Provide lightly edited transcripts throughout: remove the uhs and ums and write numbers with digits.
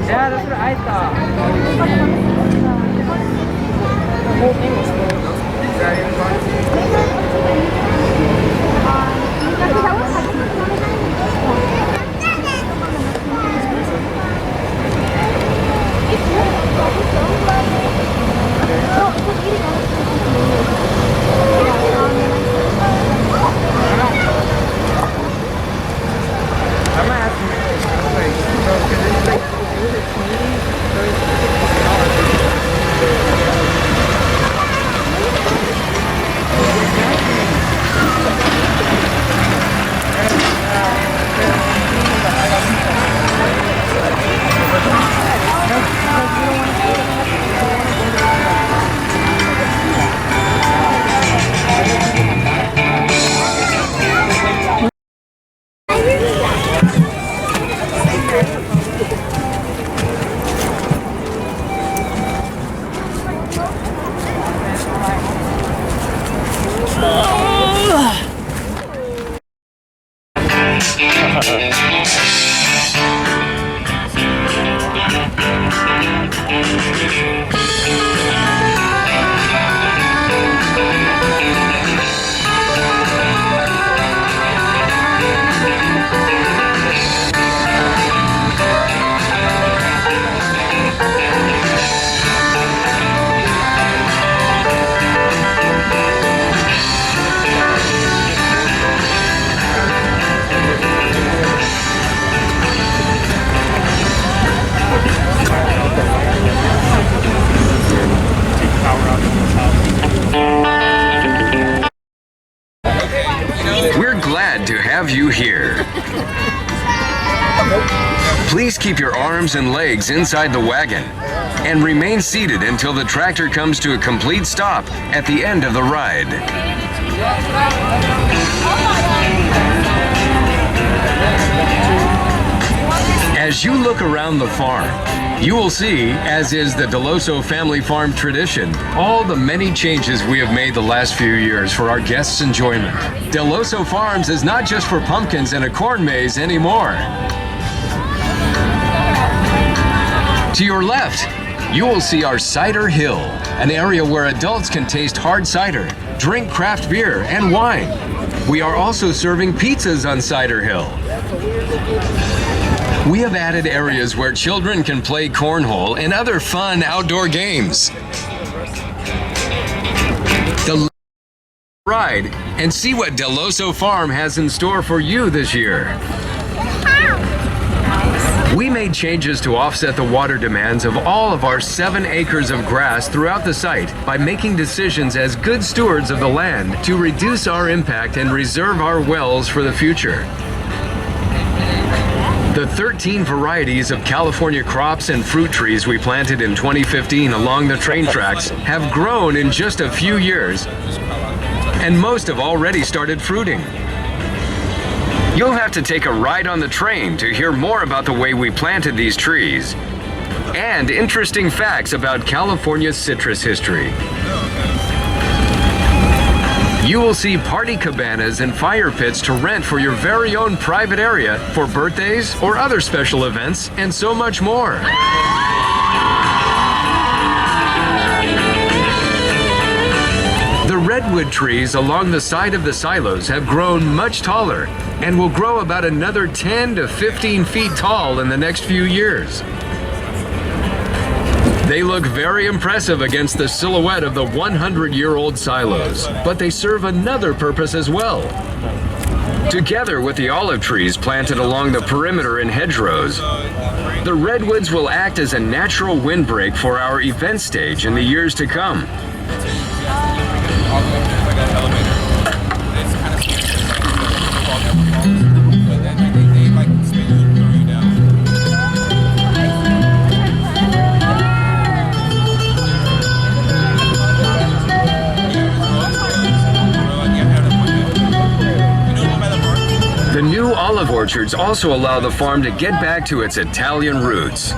Yeah, that's what I thought. I'm asking like, so, cause it's like, it was 20, so We're glad to have you here. Please keep your arms and legs inside the wagon and remain seated until the tractor comes to a complete stop at the end of the ride. As you look around the farm, you will see, as is the Del Osso family farm tradition, all the many changes we have made the last few years for our guests' enjoyment. Del Osso Farms is not just for pumpkins and a corn maze anymore. To your left, you will see our Cider Hill, an area where adults can taste hard cider, drink craft beer, and wine. We are also serving pizzas on Cider Hill. We have added areas where children can play cornhole and other fun outdoor games. The ride and see what Del Osso Farm has in store for you this year. We made changes to offset the water demands of all of our 7 acres of grass throughout the site by making decisions as good stewards of the land to reduce our impact and reserve our wells for the future. The 13 varieties of California crops and fruit trees we planted in 2015 along the train tracks have grown in just a few years, and most have already started fruiting. You'll have to take a ride on the train to hear more about the way we planted these trees and interesting facts about California's citrus history. You will see party cabanas and fire pits to rent for your very own private area for birthdays or other special events, and so much more. The redwood trees along the side of the silos have grown much taller and will grow about another 10 to 15 feet tall in the next few years. They look very impressive against the silhouette of the 100-year-old silos, but they serve another purpose as well. Together with the olive trees planted along the perimeter and hedgerows, the redwoods will act as a natural windbreak for our event stage in the years to come. The new olive orchards also allow the farm to get back to its Italian roots.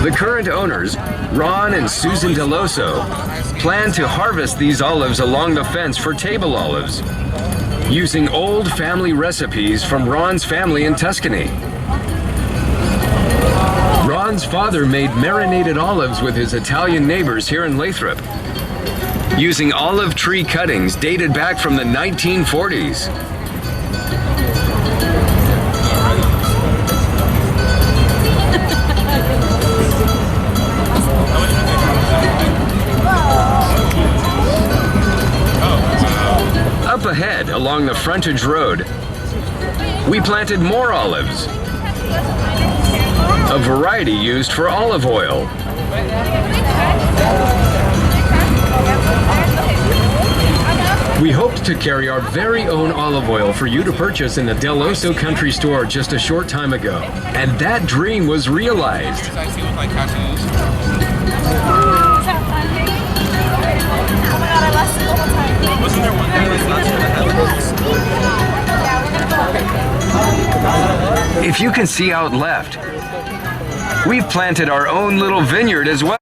The current owners, Ron and Susan Del Osso, plan to harvest these olives along the fence for table olives. using old family recipes from Ron's family in Tuscany. Ron's father made marinated olives with his Italian neighbors here in Lathrop, using olive tree cuttings dated back from the 1940s. Up ahead, along the frontage road, we planted more olives, a variety used for olive oil. We hoped to carry our very own olive oil for you to purchase in the Dell Osso country store just a short time ago, and that dream was realized. If you can see out left, we've planted our own little vineyard as well.